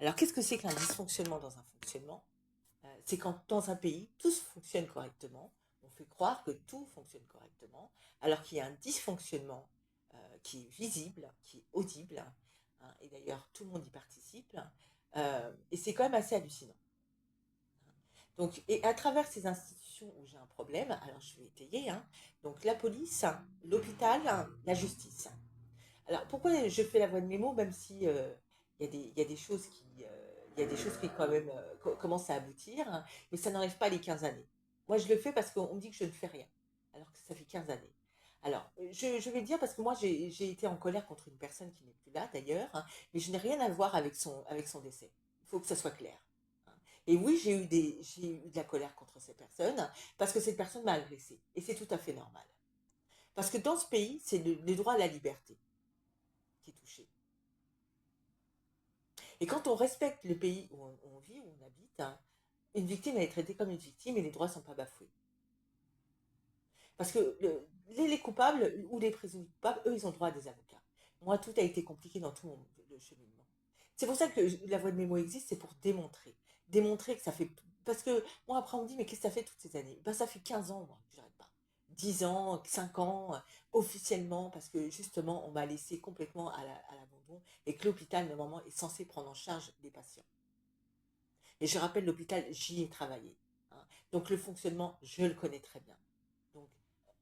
Alors, qu'est-ce que c'est qu'un dysfonctionnement dans un fonctionnement? C'est quand dans un pays, tout fonctionne correctement, on fait croire que tout fonctionne correctement, alors qu'il y a un dysfonctionnement qui est visible, qui est audible, hein, et d'ailleurs tout le monde y participe, et c'est quand même assez hallucinant. Donc, et à travers ces institutions où j'ai un problème, alors je vais étayer, hein, donc la police, l'hôpital, la justice. Alors, pourquoi je fais la voix de mémo, même si il y a des choses il y a des choses qui quand même commencent à aboutir, hein, mais ça n'enlève pas les 15 années. Moi, je le fais parce qu'on me dit que je ne fais rien, alors que ça fait 15 années. Alors, je vais dire parce que moi, j'ai été en colère contre une personne qui n'est plus là, d'ailleurs, hein, mais je n'ai rien à voir avec son décès. Il faut que ça soit clair, hein. Et oui, j'ai eu de la colère contre ces personnes parce que cette personne m'a agressée. Et c'est tout à fait normal. Parce que dans ce pays, c'est le droit à la liberté qui est touché. Et quand on respecte le pays où on vit, où on habite, hein, une victime elle est traitée comme une victime et les droits ne sont pas bafoués. Parce que les coupables ou les présumés coupables, eux, ils ont droit à des avocats. Moi, tout a été compliqué dans tout le cheminement. C'est pour ça que la voie de mémo existe, c'est pour démontrer. Démontrer que ça fait... Parce que moi, après, on me dit, mais qu'est-ce que ça fait toutes ces années? Ben, ça fait 15 ans, moi, que j'arrête pas. 10 ans, 5 ans, officiellement, parce que justement, on m'a laissé complètement à l'abandon et que l'hôpital, normalement, est censé prendre en charge les patients. Et je rappelle, l'hôpital, j'y ai travaillé, hein. Donc le fonctionnement, je le connais très bien. Donc,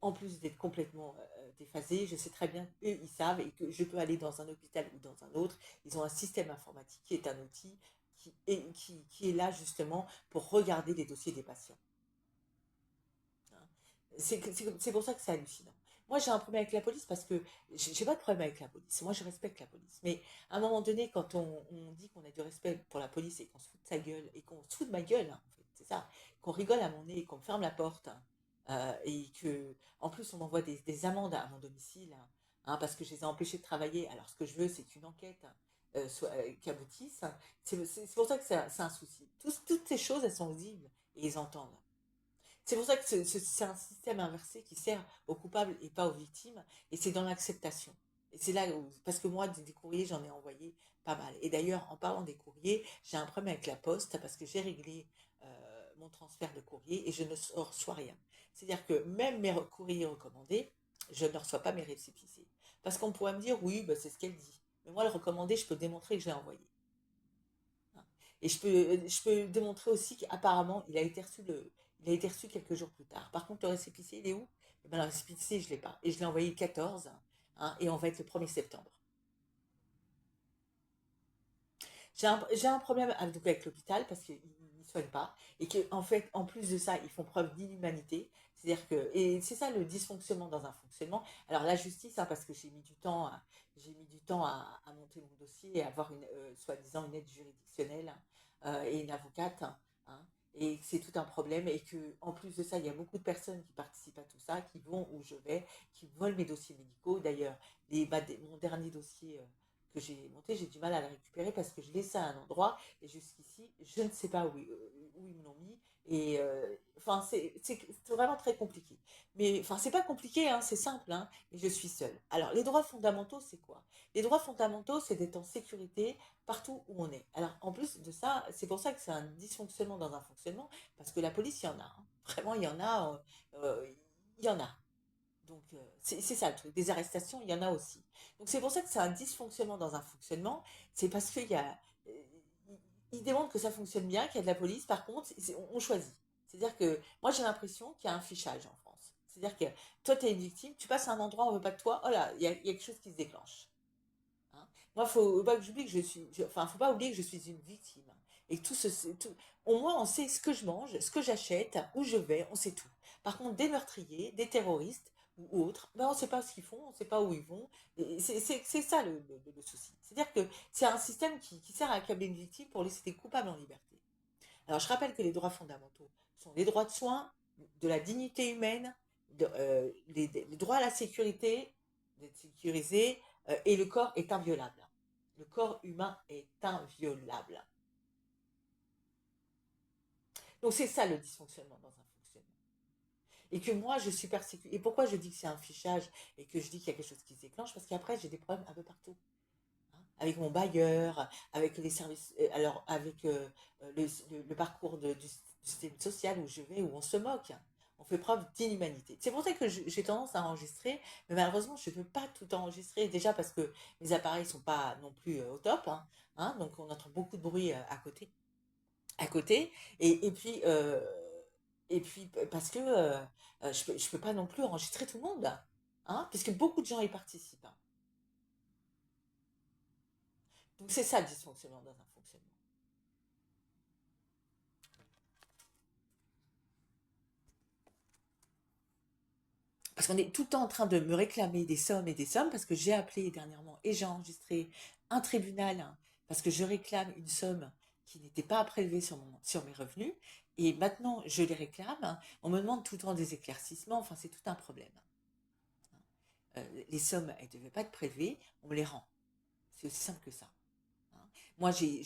en plus d'être complètement déphasé, je sais très bien qu'eux, ils savent et que je peux aller dans un hôpital ou dans un autre. Ils ont un système informatique qui est un outil qui est là justement pour regarder les dossiers des patients, hein. C'est pour ça que c'est hallucinant. Moi, j'ai un problème avec la police parce que j'ai pas de problème avec la police. Moi, je respecte la police. Mais à un moment donné, quand on dit qu'on a du respect pour la police et qu'on se fout de sa gueule et qu'on se fout de ma gueule, hein, en fait, c'est ça, qu'on rigole à mon nez, qu'on me ferme la porte, hein, et que, en plus, on m'envoie des amendes à mon domicile, hein, parce que je les ai empêchés de travailler. Alors, ce que je veux, c'est qu'une enquête qui aboutisse. C'est pour ça que c'est un souci. Toutes ces choses, elles sont audibles et ils entendent. C'est pour ça que c'est un système inversé qui sert aux coupables et pas aux victimes, et c'est dans l'acceptation. Et c'est là où, parce que moi, des courriers, j'en ai envoyé pas mal. Et d'ailleurs, en parlant des courriers, j'ai un problème avec la poste parce que j'ai réglé mon transfert de courrier et je ne reçois rien. C'est-à-dire que même mes courriers recommandés, je ne reçois pas mes récépissés. Parce qu'on pourrait me dire, oui, bah, c'est ce qu'elle dit. Mais moi, le recommandé, je peux démontrer que je l'ai envoyé, hein. Et je peux démontrer aussi qu'apparemment, il a été reçu quelques jours plus tard. Par contre, le récépissé, il est où? Eh ben, le récépissé, je ne l'ai pas. Et je l'ai envoyé le 14, hein, et on va être le 1er septembre. J'ai un problème donc avec l'hôpital parce qu'ils ne soignent pas et qu'en en fait, en plus de ça, ils font preuve d'inhumanité. C'est-à-dire que, et c'est ça le dysfonctionnement dans un fonctionnement. Alors la justice, hein, parce que j'ai mis du temps à monter mon dossier et à avoir une, soi-disant une aide juridictionnelle, et une avocate, hein, et que c'est tout un problème et que en plus de ça, il y a beaucoup de personnes qui participent à tout ça, qui vont où je vais, qui volent mes dossiers médicaux. D'ailleurs, mon dernier dossier que j'ai monté, j'ai du mal à le récupérer parce que je l'ai laissé à un endroit et jusqu'ici, je ne sais pas où ils me l'ont mis. Et enfin, c'est vraiment très compliqué. Mais enfin, c'est pas compliqué, hein, c'est simple, hein, mais je suis seule. Alors, les droits fondamentaux, c'est quoi? Les droits fondamentaux, c'est d'être en sécurité partout où on est. Alors, en plus de ça, c'est pour ça que c'est un dysfonctionnement dans un fonctionnement, parce que la police, il y en a, hein. Vraiment, il y en a. Il y en a. Donc, c'est ça le truc. Des arrestations, il y en a aussi. Donc, c'est pour ça que c'est un dysfonctionnement dans un fonctionnement. C'est parce qu'il y a. Il démontre que ça fonctionne bien, qu'il y a de la police. Par contre, on choisit. C'est-à-dire que moi, j'ai l'impression qu'il y a un fichage en France. C'est-à-dire que toi, tu es une victime, tu passes à un endroit, on veut pas de toi. Oh là, il y a quelque chose qui se déclenche, hein. Moi, faut pas que j'oublie que enfin, faut pas oublier que je suis une victime. Et au moins, on sait ce que je mange, ce que j'achète, où je vais, on sait tout. Par contre, des meurtriers, des terroristes ou autres, ben, on ne sait pas ce qu'ils font, on ne sait pas où ils vont. Et c'est ça le souci. C'est-à-dire que c'est un système qui sert à accabler une victime pour laisser des coupables en liberté. Alors, je rappelle que les droits fondamentaux sont les droits de soins, de la dignité humaine, les droits à la sécurité, d'être sécurisé, et le corps est inviolable. Le corps humain est inviolable. Donc, c'est ça le dysfonctionnement dans un fonctionnement. Et que moi, je suis persécutée. Et pourquoi je dis que c'est un fichage et que je dis qu'il y a quelque chose qui se déclenche? Parce qu'après, j'ai des problèmes un peu partout, hein. avec mon bailleur, avec les services, alors avec le parcours du système social où je vais, où on se moque. On fait preuve d'inhumanité. C'est pour ça que j'ai tendance à enregistrer, mais malheureusement, je ne peux pas tout enregistrer. Déjà parce que mes appareils ne sont pas non plus au top, donc on entend beaucoup de bruit à côté, et puis parce que je peux pas non plus enregistrer tout le monde, puisque beaucoup de gens y participent. Donc c'est ça le dysfonctionnement dans un fonctionnement. Parce qu'on est tout le temps en train de me réclamer des sommes et des sommes, parce que j'ai appelé dernièrement et j'ai enregistré un tribunal, parce que je réclame une somme qui n'était pas prélevée sur mes revenus, et maintenant je les réclame. On me demande tout le temps des éclaircissements, enfin c'est tout un problème. Les sommes, elles ne devaient pas être prélevées, on me les rend. C'est aussi simple que ça. Hein. Moi, j'ai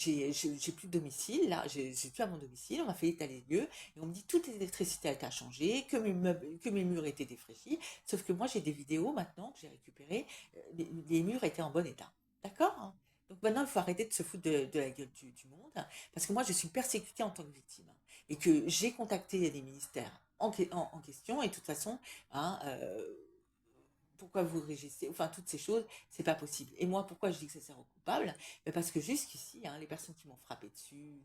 plus de domicile, là, j'ai plus à mon domicile, on m'a fait étaler les lieux, et on me dit toute l'électricité a été changée, que mes murs étaient défraîchis, sauf que moi, j'ai des vidéos maintenant que j'ai récupérées, les murs étaient en bon état. D'accord, hein. Donc maintenant, il faut arrêter de se foutre de la gueule du monde, parce que moi, je suis persécutée en tant que victime, et que j'ai contacté les ministères en question, et de toute façon, hein, pourquoi vous régissez, enfin toutes ces choses, c'est pas possible. Et moi, pourquoi je dis que ça sert aux coupables? Parce que jusqu'ici, les personnes qui m'ont frappé dessus,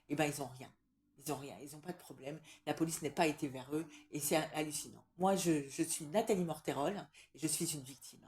eh ben ils ont rien. Ils ont rien, ils n'ont pas de problème. La police n'est pas été vers eux et c'est hallucinant. Moi, je suis Nathalie Morterol et je suis une victime.